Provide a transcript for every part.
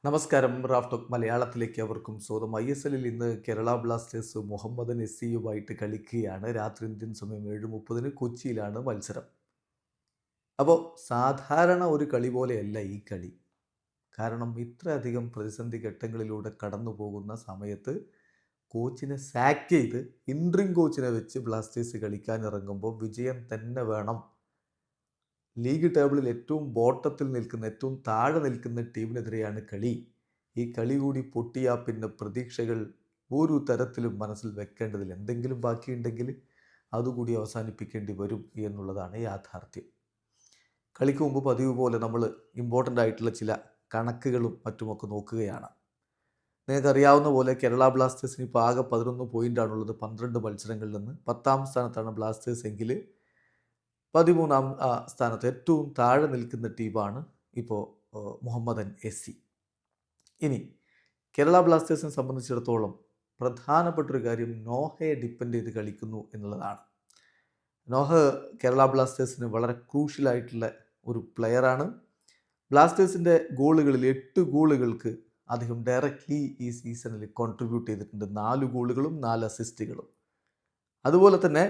നമസ്കാരം. Raf talk മലയാളത്തിലേക്ക് അവർക്കും സ്വാഗതം. ISLൽ ഇന്ന് കേരള ബ്ലാസ്റ്റേഴ്സ് മുഹമ്മദൻ SCയുമായിട്ട് കളിക്കുകയാണ്. രാത്രി ഇന്ത്യൻ സമയം 7:30 കൊച്ചിയിലാണ് മത്സരം. അപ്പോൾ സാധാരണ ഒരു കളി പോലെയല്ല ഈ കളി. കാരണം ഇത്രയധികം പ്രതിസന്ധി ഘട്ടങ്ങളിലൂടെ കടന്നു പോകുന്ന സമയത്ത് കോച്ചിനെ സാക്ക് ചെയ്ത് ഇൻട്രിം കോച്ചിനെ വെച്ച് ബ്ലാസ്റ്റേഴ്സ് കളിക്കാൻ ഇറങ്ങുമ്പോൾ വിജയം തന്നെ വേണം. ലീഗ് ടേബിളിൽ ഏറ്റവും ബോട്ടത്തിൽ നിൽക്കുന്ന, ഏറ്റവും താഴെ നിൽക്കുന്ന ടീമിനെതിരെയാണ് കളി. ഈ കളി കൂടി പൊട്ടിയാൽ പിന്നെ പ്രതീക്ഷകൾ ഒരു തരത്തിലും മനസ്സിൽ വെക്കേണ്ടതില്ല. എന്തെങ്കിലും ബാക്കിയുണ്ടെങ്കിൽ അതുകൂടി അവസാനിപ്പിക്കേണ്ടി വരും എന്നുള്ളതാണ് യാഥാർത്ഥ്യം. കളിക്ക് മുമ്പ് പതിവ് പോലെ നമ്മൾ ഇമ്പോർട്ടൻ്റ് ആയിട്ടുള്ള ചില കണക്കുകളും മറ്റുമൊക്കെ നോക്കുകയാണ്. നിങ്ങൾക്കറിയാവുന്ന പോലെ കേരള ബ്ലാസ്റ്റേഴ്സിന് ഇപ്പോൾ ആകെ 11 പോയിൻ്റാണുള്ളത് 12 മത്സരങ്ങളിൽ നിന്ന്. 10ാം സ്ഥാനത്താണ് ബ്ലാസ്റ്റേഴ്സ് എങ്കിൽ 13ാം സ്ഥാനത്ത് ഏറ്റവും താഴെ നിൽക്കുന്ന ടീമാണ് ഇപ്പോൾ മുഹമ്മദൻ SC. ഇനി കേരള ബ്ലാസ്റ്റേഴ്സിനെ സംബന്ധിച്ചിടത്തോളം പ്രധാനപ്പെട്ടൊരു കാര്യം നോഹയെ ഡിപ്പെൻഡ് ചെയ്ത് കളിക്കുന്നു എന്നുള്ളതാണ്. നോഹ കേരള ബ്ലാസ്റ്റേഴ്സിന് വളരെ ക്രൂഷ്യലായിട്ടുള്ള ഒരു പ്ലെയറാണ്. ബ്ലാസ്റ്റേഴ്സിൻ്റെ ഗോളുകളിൽ 8 ഗോളുകൾക്ക് അദ്ദേഹം ഡയറക്റ്റ്ലി ഈ സീസണിൽ കോൺട്രിബ്യൂട്ട് ചെയ്തിട്ടുണ്ട്. 4 ഗോളുകളും 4 അസിസ്റ്റുകളും. അതുപോലെ തന്നെ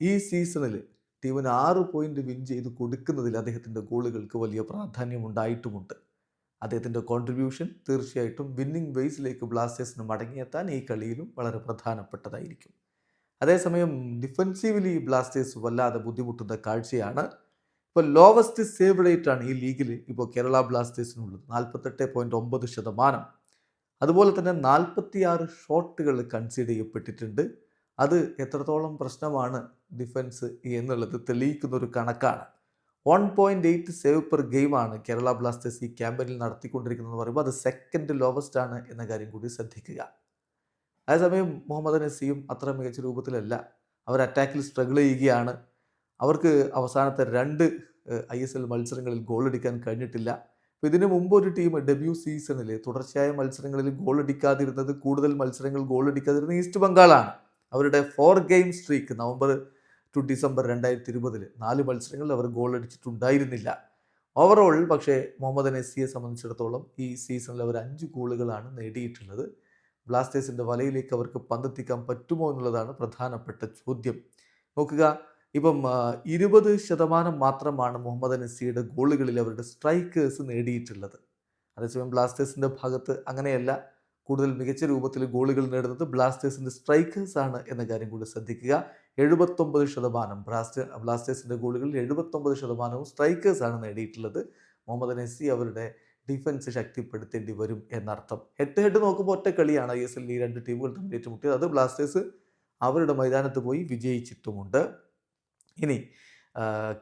ഈ സീസണിൽ ടീമിന് 6 പോയിൻ്റ് വിൻ ചെയ്ത് കൊടുക്കുന്നതിൽ അദ്ദേഹത്തിൻ്റെ ഗോളുകൾക്ക് വലിയ പ്രാധാന്യമുണ്ടായിട്ടുമുണ്ട്. അദ്ദേഹത്തിൻ്റെ കോൺട്രിബ്യൂഷൻ തീർച്ചയായിട്ടും വിന്നിംഗ് ബേസിലേക്ക് ബ്ലാസ്റ്റേഴ്സിന് മടങ്ങിയെത്താൻ ഈ കളിയിലും വളരെ പ്രധാനപ്പെട്ടതായിരിക്കും. അതേസമയം ഡിഫെൻസീവ്ലി ബ്ലാസ്റ്റേഴ്സ് വല്ലാതെ ബുദ്ധിമുട്ടുന്ന കാഴ്ചയാണ്. ഇപ്പോൾ ലോവസ്റ്റ് സേവ് റേറ്റാണ് ഈ ലീഗിൽ ഇപ്പോൾ കേരള ബ്ലാസ്റ്റേഴ്സിനുള്ളത്, 48.9%. അതുപോലെ തന്നെ 46 ഷോട്ടുകൾ കൺസീഡ് ചെയ്യപ്പെട്ടിട്ടുണ്ട്. അത് എത്രത്തോളം പ്രശ്നമാണ് ഡിഫൻസ് എന്നുള്ളത് തെളിയിക്കുന്ന ഒരു കണക്കാണ്. 1.8 സേവ് പെർ ഗെയിമാണ് കേരള ബ്ലാസ്റ്റേഴ്സ് ഈ ക്യാമ്പയിനിൽ നടത്തിക്കൊണ്ടിരിക്കുന്നതെന്ന് പറയുമ്പോൾ അത് സെക്കൻഡ് ലോവസ്റ്റ് ആണ് എന്ന കാര്യം കൂടി ശ്രദ്ധിക്കുക. അതേസമയം മുഹമ്മദൻ SCയും അത്ര മികച്ച രൂപത്തിലല്ല. അവർ അറ്റാക്കിൽ സ്ട്രഗിൾ ചെയ്യുകയാണ്. അവർക്ക് അവസാനത്തെ 2 ISL മത്സരങ്ങളിൽ ഗോളടിക്കാൻ കഴിഞ്ഞിട്ടില്ല. അപ്പോൾ ഇതിനു മുമ്പ് ഒരു ടീം ഡെബ്യൂ സീസണിൽ തുടർച്ചയായ മത്സരങ്ങളിൽ ഗോളടിക്കാതിരുന്നത്, കൂടുതൽ മത്സരങ്ങൾ ഗോളടിക്കാതിരുന്നത് ഈസ്റ്റ് ബംഗാളാണ്. അവരുടെ 4 game streak November to December 2020 4 മത്സരങ്ങളിൽ അവർ ഗോൾ അടിച്ചിട്ടുണ്ടായിരുന്നില്ല. ഓവറോൾ പക്ഷേ മുഹമ്മദൻ SCയെ സംബന്ധിച്ചിടത്തോളം ഈ സീസണിൽ അവർ 5 ഗോളുകളാണ് നേടിയിട്ടുള്ളത്. ബ്ലാസ്റ്റേഴ്സിൻ്റെ വലയിലേക്ക് അവർക്ക് പന്തെത്തിക്കാൻ പറ്റുമോ എന്നുള്ളതാണ് പ്രധാനപ്പെട്ട ചോദ്യം. നോക്കുക, ഇപ്പം 20% മാത്രമാണ് മുഹമ്മദൻ SCയുടെ ഗോളുകളിൽ അവരുടെ സ്ട്രൈക്കേഴ്സ് നേടിയിട്ടുള്ളത്. അതേസമയം ബ്ലാസ്റ്റേഴ്സിൻ്റെ ഭാഗത്ത് അങ്ങനെയല്ല. കൂടുതൽ മികച്ച രൂപത്തിൽ ഗോളുകൾ നേടുന്നത് ബ്ലാസ്റ്റേഴ്സിൻ്റെ സ്ട്രൈക്കേഴ്സാണ് എന്ന കാര്യം കൂടി ശ്രദ്ധിക്കുക. 79% ബ്ലാസ്റ്റേഴ്സിൻ്റെ ഗോളുകളിൽ 79% സ്ട്രൈക്കേഴ്സാണ് നേടിയിട്ടുള്ളത്. മുഹമ്മദൻ SC അവരുടെ ഡിഫൻസ് ശക്തിപ്പെടുത്തേണ്ടി വരും എന്നർത്ഥം. ഹെഡ് നോക്കുമ്പോൾ ഒറ്റ കളിയാണ് ISL ഈ 2 ടീമുകൾ തമ്മിൽ ഏറ്റുമുട്ടിയത്. അത് ബ്ലാസ്റ്റേഴ്സ് അവരുടെ മൈതാനത്ത് പോയി വിജയിച്ചിട്ടുമുണ്ട്. ഇനി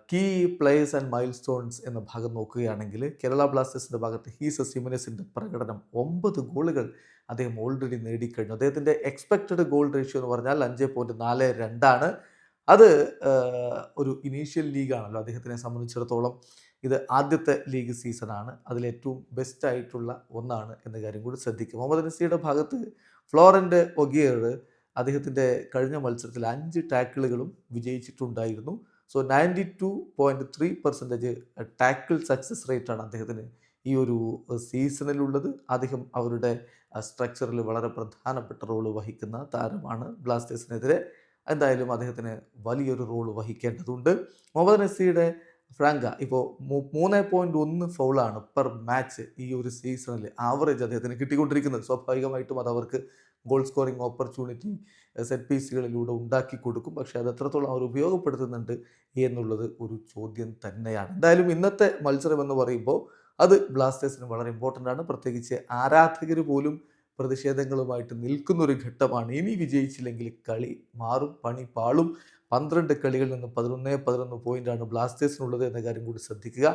key players and milestones എന്ന ഭാഗം നോക്കുകയാണെങ്കിൽ കേരള ബ്ലാസ്റ്റേഴ്സിൻ്റെ ഭാഗത്ത് ഹീസസ് ഹിമെനസിൻ്റെ പ്രകടനം 9 ഗോളുകൾ അദ്ദേഹം ഓൾറെഡി നേടിക്കഴിഞ്ഞു. അദ്ദേഹത്തിൻ്റെ എക്സ്പെക്റ്റഡ് ഗോൾ റേഷ്യോ എന്ന് പറഞ്ഞാൽ 5.42 അത് ഒരു ഇനീഷ്യൽ ലീഗാണല്ലോ. അദ്ദേഹത്തിനെ സംബന്ധിച്ചിടത്തോളം ഇത് ആദ്യത്തെ ലീഗ് സീസണാണ്. അതിലേറ്റവും ബെസ്റ്റ് ആയിട്ടുള്ള ഒന്നാണ് എന്ന കാര്യം കൂടി ശ്രദ്ധിക്കും. മുഹമ്മദൻ SCയുടെ ഭാഗത്ത് ഫ്ലോറൻ്റ് ഒഗിയർ അദ്ദേഹത്തിൻ്റെ കഴിഞ്ഞ മത്സരത്തിൽ 5 ടാക്കിളുകളും വിജയിച്ചിട്ടുണ്ടായിരുന്നു. സോ 92.3% ടാക്കിൾ സക്സസ് റേറ്റാണ് അദ്ദേഹത്തിന് ഈ ഒരു സീസണിലുള്ളത്. അദ്ദേഹം അവരുടെ സ്ട്രക്ചറിൽ വളരെ പ്രധാനപ്പെട്ട റോള് വഹിക്കുന്ന താരമാണ്. ബ്ലാസ്റ്റേഴ്സിനെതിരെ എന്തായാലും അദ്ദേഹത്തിന് വലിയൊരു റോള് വഹിക്കേണ്ടതുണ്ട്. മുഹമ്മദൻ SCയുടെ ഫ്രാങ്ക ഇപ്പോൾ 3.1 ഫൗളാണ് പെർ മാച്ച് ഈ ഒരു സീസണിൽ ആവറേജ് അദ്ദേഹത്തിന് കിട്ടിക്കൊണ്ടിരിക്കുന്നത്. സ്വാഭാവികമായിട്ടും അത് അവർക്ക് ഗോൾ സ്കോറിംഗ് ഓപ്പർച്യൂണിറ്റി സെറ്റ് പീസുകളിലൂടെ ഉണ്ടാക്കി കൊടുക്കും. പക്ഷേ അത് എത്രത്തോളം അവർ ഉപയോഗപ്പെടുത്തുന്നുണ്ട് എന്നുള്ളത് ഒരു ചോദ്യം തന്നെയാണ്. എന്തായാലും ഇന്നത്തെ മത്സരം എന്ന് പറയുമ്പോൾ അത് ബ്ലാസ്റ്റേഴ്സിന് വളരെ ഇമ്പോർട്ടൻ്റ് ആണ്. പ്രത്യേകിച്ച് ആരാധകർ പോലും പ്രതിഷേധങ്ങളുമായിട്ട് നിൽക്കുന്നൊരു ഘട്ടമാണ്. ഇനി വിജയിച്ചില്ലെങ്കിൽ കളി മാറും, പണി പാളും. 12 കളികളിൽ നിന്ന് 11 പോയിൻ്റാണ് ബ്ലാസ്റ്റേഴ്സിനുള്ളത് എന്ന കാര്യം കൂടി ശ്രദ്ധിക്കുക.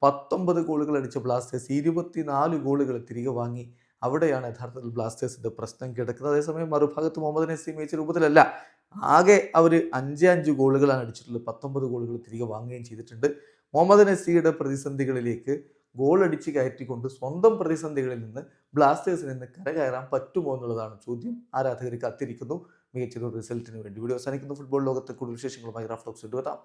19 ഗോളുകൾ അടിച്ച ബ്ലാസ്റ്റേഴ്സ് 24 ഗോളുകൾ തിരികെ വാങ്ങി. അവിടെയാണ് യഥാർത്ഥത്തിൽ ബ്ലാസ്റ്റേഴ്സിൻ്റെ പ്രശ്നം കിടക്കുന്നത്. അതേസമയം മറുഭാഗത്ത് മുഹമ്മദൻ SC മികച്ച രൂപത്തിലല്ല. ആകെ അവർ 5 ഗോളുകളാണ് അടിച്ചിട്ടുള്ളത്. 19 ഗോളുകൾ തിരികെ വാങ്ങുകയും ചെയ്തിട്ടുണ്ട്. മുഹമ്മദൻ SCയുടെ പ്രതിസന്ധികളിലേക്ക് ഗോൾ അടിച്ച് കയറ്റിക്കൊണ്ട് സ്വന്തം പ്രതിസന്ധികളിൽ നിന്ന് ബ്ലാസ്റ്റേഴ്സിന് ഇന്ന് കരകയറാൻ പറ്റുമോ എന്നുള്ളതാണ് ചോദ്യം. ആരാധകർ കാത്തിരിക്കുന്നു മികച്ചൊരു റിസൾട്ടിന് വേണ്ടി. വീഡിയോ അവസാനിക്കുന്നു. ഫുട്ബോൾ ലോകത്തെ കൂടുതൽ വിശേഷങ്ങളുമായി റാഫ് ടോക്സ് എത്താം.